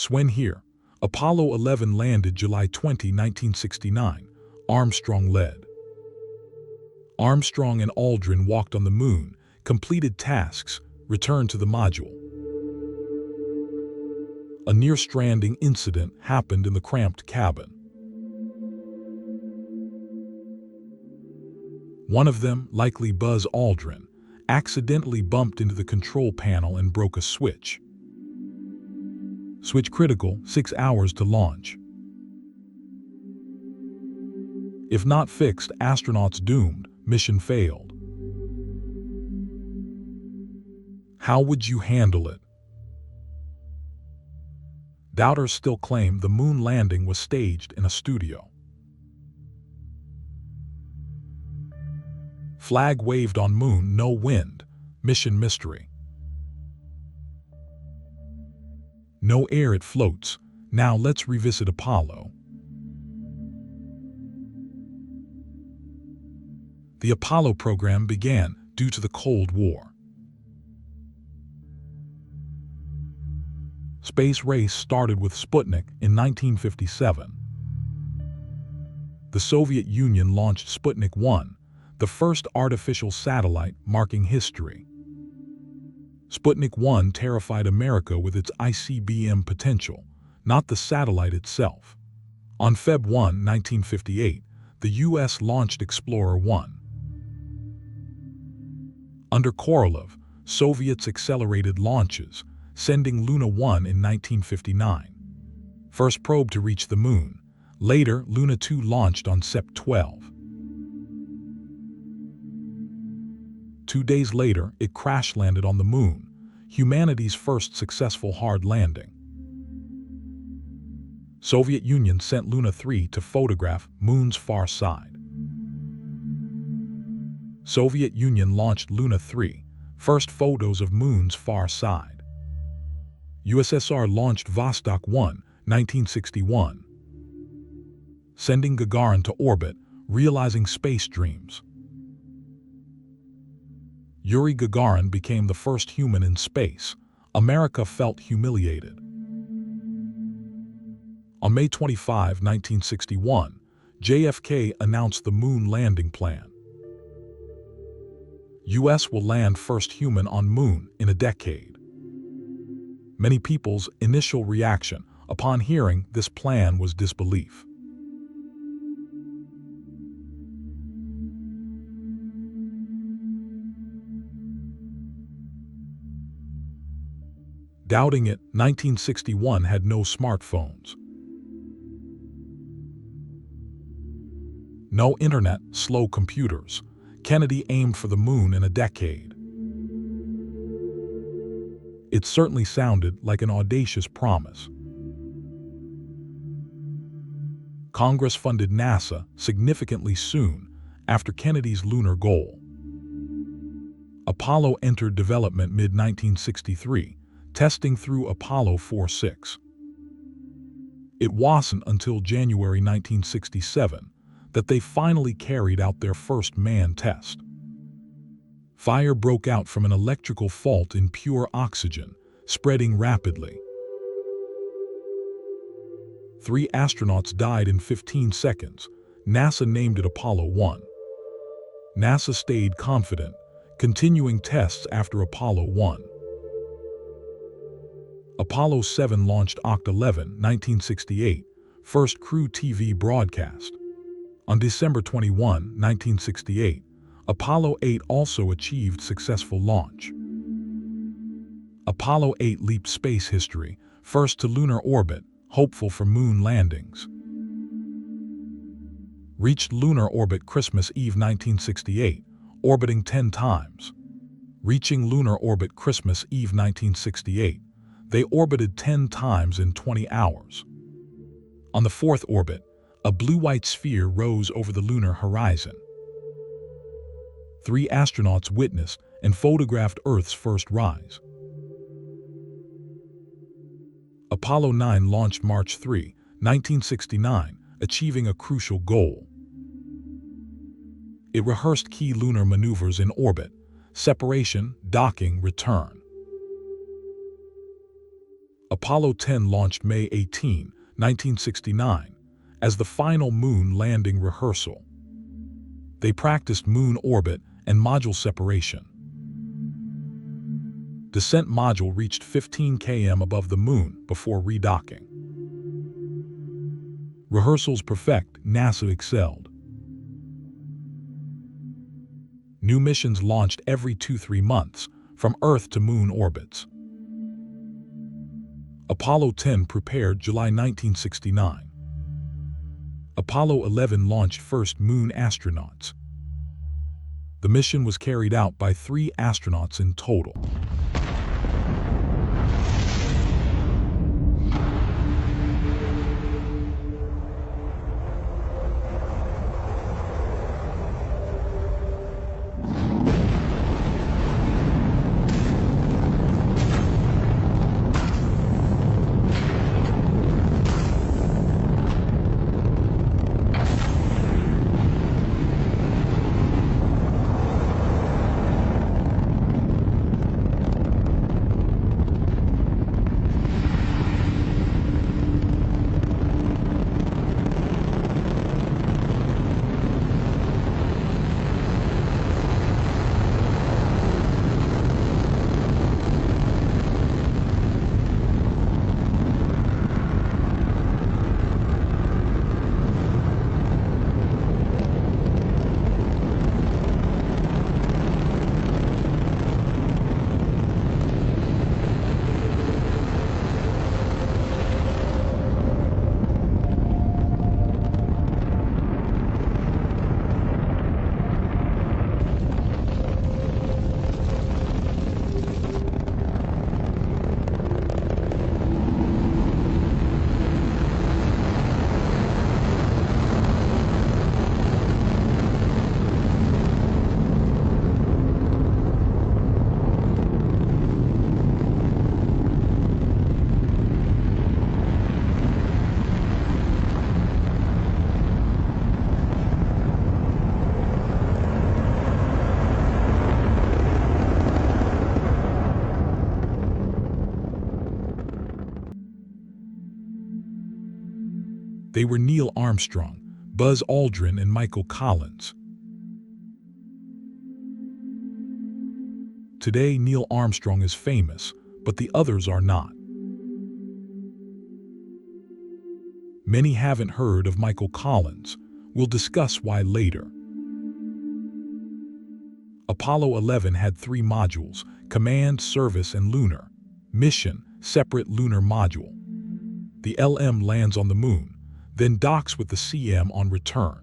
Swen here. Apollo 11 landed July 20, 1969. Armstrong led. Armstrong and Aldrin walked on the moon, completed tasks, returned to the module. A near-stranding incident happened in the cramped cabin. One of them, likely Buzz Aldrin, accidentally bumped into the control panel and broke a switch. Switch critical, 6 hours to launch. If not fixed, astronauts doomed, mission failed. How would you handle it? Doubters still claim the moon landing was staged in a studio. Flag waved on moon, no wind, mission mystery. No air, it floats. Now let's revisit Apollo. The Apollo program began due to the Cold War. Space race started with Sputnik in 1957. The Soviet Union launched Sputnik 1, the first artificial satellite marking history. Sputnik 1 terrified America with its ICBM potential, not the satellite itself. On Feb 1, 1958, the U.S. launched Explorer 1. Under Korolev, Soviets accelerated launches, sending Luna 1 in 1959. First probe to reach the moon. Later, Luna 2 launched on Sept 12. 2 days later, it crash-landed on the moon, humanity's first successful hard landing. Soviet Union sent Luna 3 to photograph moon's far side. Soviet Union launched Luna 3, first photos of moon's far side. USSR launched Vostok 1, 1961. Sending Gagarin to orbit, realizing space dreams. Yuri Gagarin became the first human in space. America felt humiliated. On May 25, 1961, JFK announced the moon landing plan. U.S. will land first human on moon in a decade. Many people's initial reaction upon hearing this plan was disbelief. Doubting it, 1961 had no smartphones. No internet, slow computers. Kennedy aimed for the moon in a decade. It certainly sounded like an audacious promise. Congress funded NASA significantly soon after Kennedy's lunar goal. Apollo entered development mid-1963, testing through Apollo 4-6. It wasn't until January 1967 that they finally carried out their first manned test. Fire broke out from an electrical fault in pure oxygen, spreading rapidly. 3 astronauts died in 15 seconds. NASA named it Apollo 1. NASA stayed confident, continuing tests after Apollo 1. Apollo 7 launched Oct. 11, 1968, first crew TV broadcast. On December 21, 1968, Apollo 8 also achieved successful launch. Apollo 8 leaped space history, first to lunar orbit, hopeful for moon landings. Reached lunar orbit Christmas Eve 1968, orbiting 10 times. Reaching lunar orbit Christmas Eve 1968, they orbited 10 times in 20 hours. On the 4th orbit, a blue-white sphere rose over the lunar horizon. 3 astronauts witnessed and photographed Earth's first rise. Apollo 9 launched March 3, 1969, achieving a crucial goal. It rehearsed key lunar maneuvers in orbit: separation, docking, return. Apollo 10 launched May 18, 1969, as the final moon landing rehearsal. They practiced moon orbit and module separation. Descent module reached 15 km above the moon before redocking. Rehearsals perfect, NASA excelled. New missions launched every 2-3 months, from Earth to moon orbits. Apollo 10 prepared July 1969. Apollo 11 launched first moon astronauts. The mission was carried out by 3 astronauts in total. They were Neil Armstrong, Buzz Aldrin, and Michael Collins. Today, Neil Armstrong is famous, but the others are not. Many haven't heard of Michael Collins. We'll discuss why later. Apollo 11 had 3 modules: Command, Service, and Lunar. Mission, separate Lunar Module. The LM lands on the moon, then docks with the CM on return.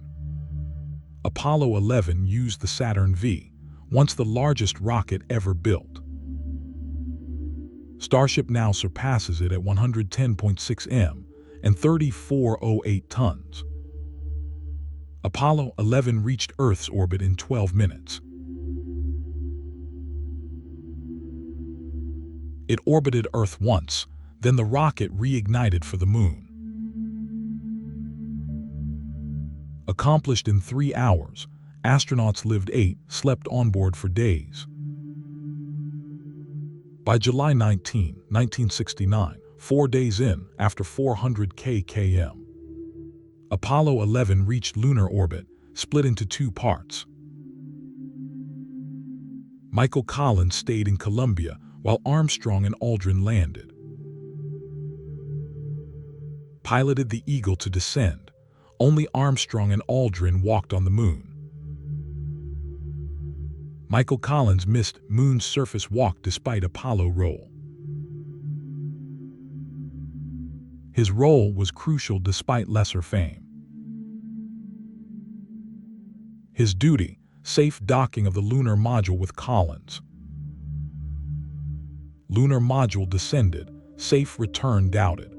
Apollo 11 used the Saturn V, once the largest rocket ever built. Starship now surpasses it at 110.6 m and 3408 tons. Apollo 11 reached Earth's orbit in 12 minutes. It orbited Earth once, then the rocket reignited for the moon. Accomplished in 3 hours, astronauts lived 8, slept on board for days. By July 19, 1969, 4 days in, after 400 km, Apollo 11 reached lunar orbit, split into 2 parts. Michael Collins stayed in Columbia while Armstrong and Aldrin landed. Piloted the Eagle to descend. Only Armstrong and Aldrin walked on the moon. Michael Collins missed moon surface walk despite Apollo role. His role was crucial despite lesser fame. His duty, safe docking of the Lunar Module with Collins. Lunar Module descended, safe return doubted.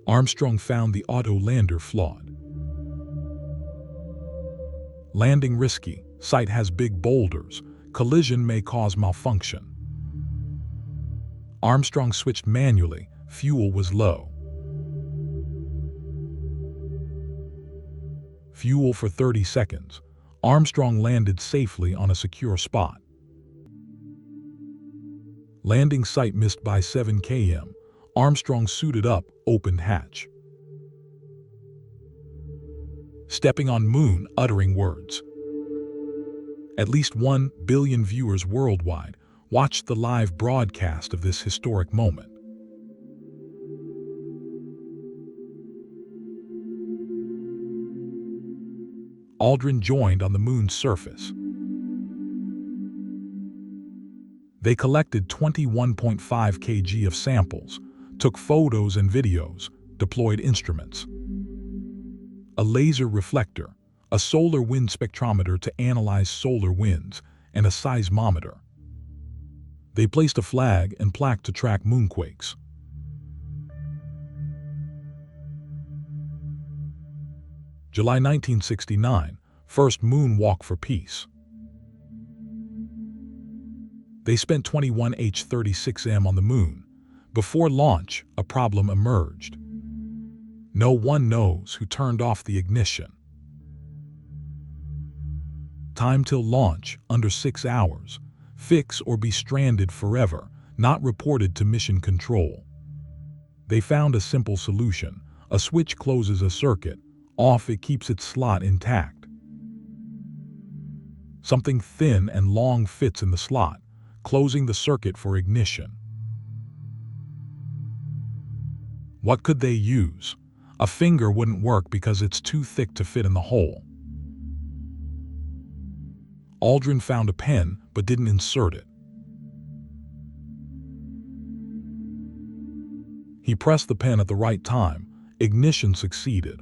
Armstrong found the auto-lander flawed. Landing risky, site has big boulders, collision may cause malfunction. Armstrong switched manually, fuel was low. Fuel for 30 seconds. Armstrong landed safely on a secure spot. Landing site missed by 7 km. Armstrong suited up, opened hatch. Stepping on moon, uttering words. At least 1 billion viewers worldwide watched the live broadcast of this historic moment. Aldrin joined on the moon's surface. They collected 21.5 kg of samples, took photos and videos, deployed instruments. A laser reflector, a solar wind spectrometer to analyze solar winds, and a seismometer. They placed a flag and plaque to track moonquakes. July 1969, first moonwalk for peace. They spent 21h36m on the moon. Before launch, a problem emerged. No one knows who turned off the ignition. Time till launch, under 6 hours. Fix or be stranded forever, not reported to mission control. They found a simple solution. A switch closes a circuit. Off it keeps its slot intact. Something thin and long fits in the slot, closing the circuit for ignition. What could they use? A finger wouldn't work because it's too thick to fit in the hole. Aldrin found a pen but didn't insert it. He pressed the pen at the right time. Ignition succeeded.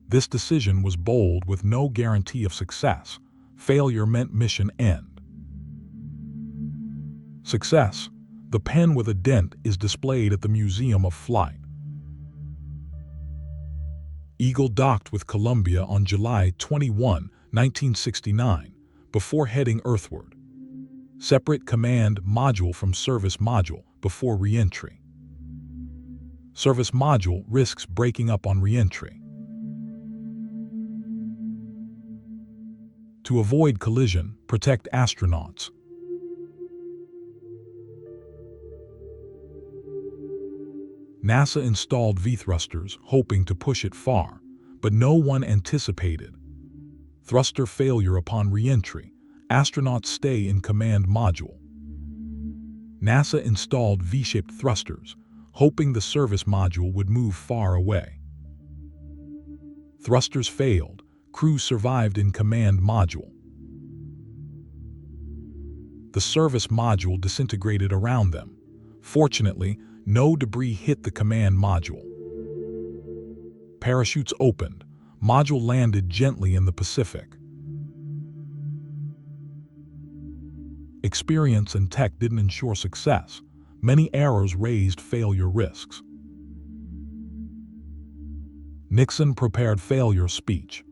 This decision was bold with no guarantee of success. Failure meant mission end. Success. The pen with a dent is displayed at the Museum of Flight. Eagle docked with Columbia on July 21, 1969, before heading earthward. Separate command module from service module before re-entry. Service module risks breaking up on re-entry. To avoid collision, protect astronauts. NASA installed V-thrusters, hoping to push it far, but no one anticipated thruster failure upon re-entry. Astronauts stay in command module. NASA installed V-shaped thrusters, hoping the service module would move far away. Thrusters failed. Crew survived in command module. The service module disintegrated around them. Fortunately, no debris hit the command module. Parachutes opened. Module landed gently in the Pacific. Experience and tech didn't ensure success. Many errors raised failure risks. Nixon prepared failure speech.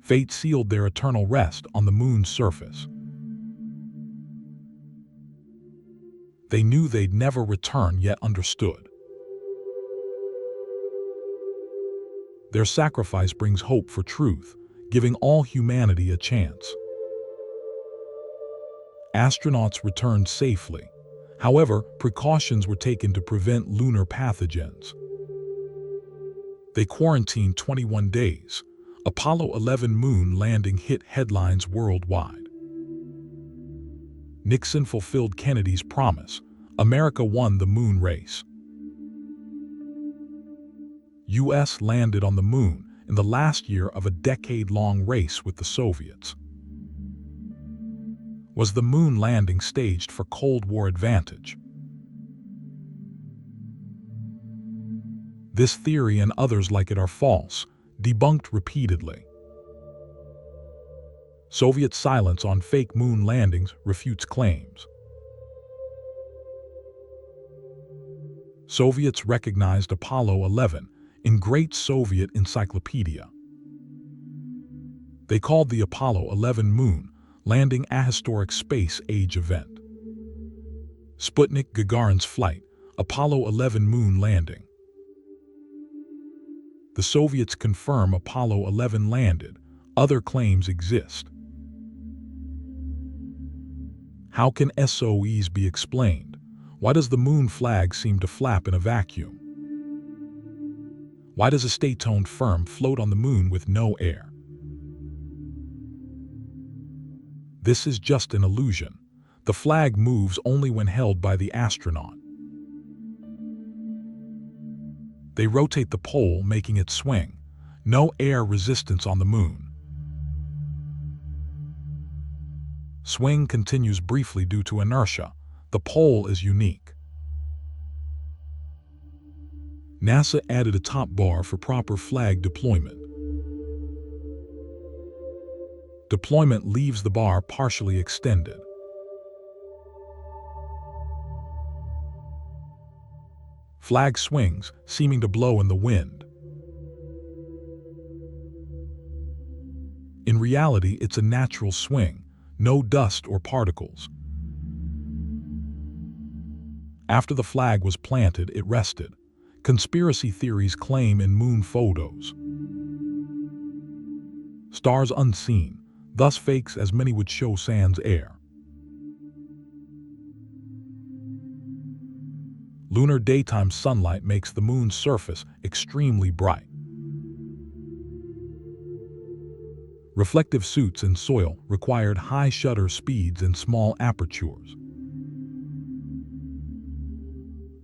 Fate sealed their eternal rest on the moon's surface. They knew they'd never return, yet understood. Their sacrifice brings hope for truth, giving all humanity a chance. Astronauts returned safely. However, precautions were taken to prevent lunar pathogens. They quarantined 21 days. Apollo 11 moon landing hit headlines worldwide. Nixon fulfilled Kennedy's promise. America won the moon race. U.S. landed on the moon in the last year of a decade-long race with the Soviets. Was the moon landing staged for Cold War advantage? This theory and others like it are false, debunked repeatedly. Soviet silence on fake moon landings refutes claims. Soviets recognized Apollo 11 in Great Soviet Encyclopedia. They called the Apollo 11 moon landing a historic space-age event. Sputnik Gagarin's flight, Apollo 11 moon landing. The Soviets confirm Apollo 11 landed, Other claims exist. How can SOEs be explained? Why does the moon flag seem to flap in a vacuum? Why does a state-owned firm float on the moon with no air? This is just an illusion. The flag moves only when held by the astronaut. They rotate the pole, making it swing. No air resistance on the moon. Swing continues briefly due to inertia. The pole is unique. NASA added a top bar for proper flag deployment. Deployment leaves the bar partially extended. Flag swings, seeming to blow in the wind. In reality, it's a natural swing, no dust or particles. After the flag was planted, it rested. Conspiracy theories claim in moon photos. Stars unseen, thus fakes as many would show sans air. Lunar daytime sunlight makes the moon's surface extremely bright. Reflective suits in soil required high shutter speeds and small apertures.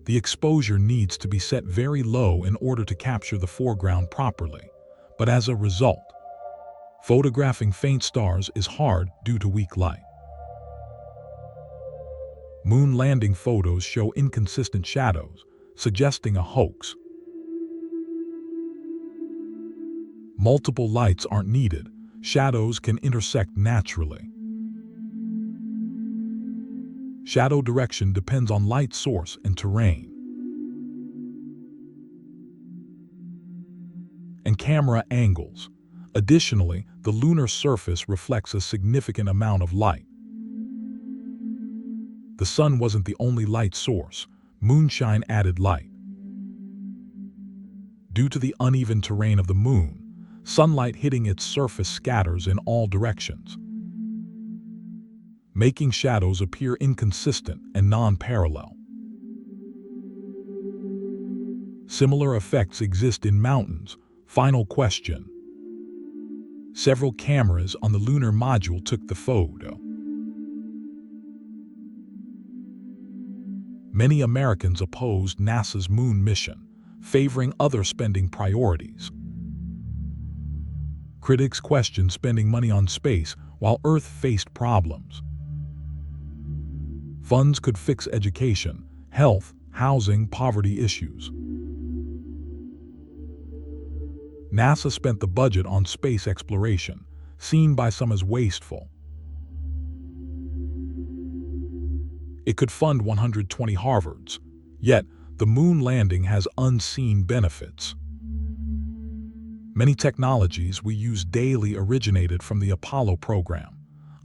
The exposure needs to be set very low in order to capture the foreground properly, but as a result, photographing faint stars is hard due to weak light. Moon landing photos show inconsistent shadows, suggesting a hoax. Multiple lights aren't needed. Shadows can intersect naturally. Shadow direction depends on light source and terrain. And camera angles. Additionally, the lunar surface reflects a significant amount of light. The sun wasn't the only light source. Moonshine added light. Due to the uneven terrain of the moon, sunlight hitting its surface scatters in all directions, making shadows appear inconsistent and non-parallel. Similar effects exist in mountains. Final question. Several cameras on the Lunar Module took the photo. Many Americans opposed NASA's moon mission, favoring other spending priorities. Critics questioned spending money on space while Earth faced problems. Funds could fix education, health, housing, poverty issues. NASA spent the budget on space exploration, seen by some as wasteful. It could fund 120 Harvards, yet the moon landing has unseen benefits. Many technologies we use daily originated from the Apollo program.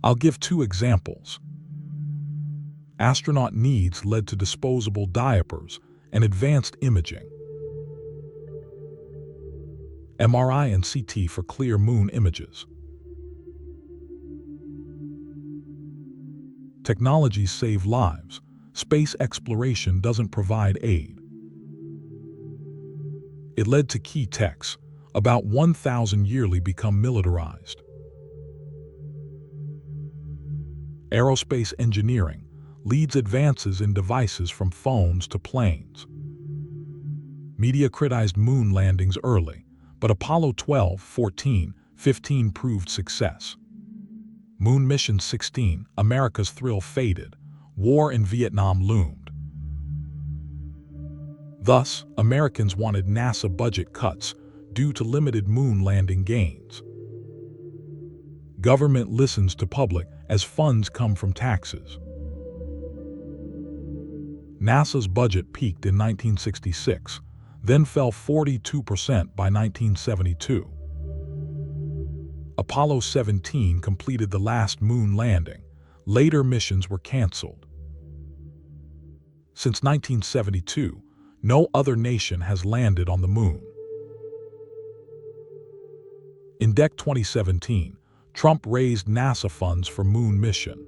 I'll give two examples. Astronaut needs led to disposable diapers and advanced imaging. MRI and CT for clear moon images. Technologies save lives. Space exploration doesn't provide aid. It led to key techs. About 1,000 yearly become militarized. Aerospace engineering leads advances in devices from phones to planes. Media criticized moon landings early, but Apollo 12, 14, 15 proved success. Moon Mission 16, America's thrill faded. War in Vietnam loomed. Thus, Americans wanted NASA budget cuts due to limited moon landing gains. Government listens to public as funds come from taxes. NASA's budget peaked in 1966, then fell 42% by 1972. Apollo 17 completed the last moon landing. Later missions were canceled. Since 1972, no other nation has landed on the moon. In 2017, Trump raised NASA funds for moon mission.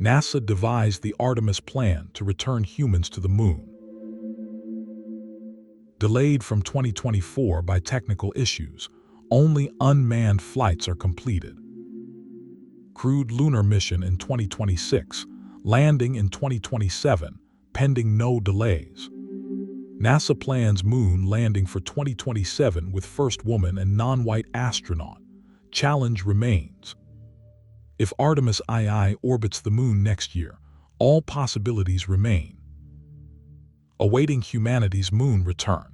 NASA devised the Artemis plan to return humans to the moon. Delayed from 2024 by technical issues, only unmanned flights are completed. Crewed lunar mission in 2026, landing in 2027, pending no delays. NASA plans moon landing for 2027 with first woman and non-white astronaut. Challenge remains. If Artemis II orbits the moon next year, all possibilities remain. Awaiting humanity's moon return.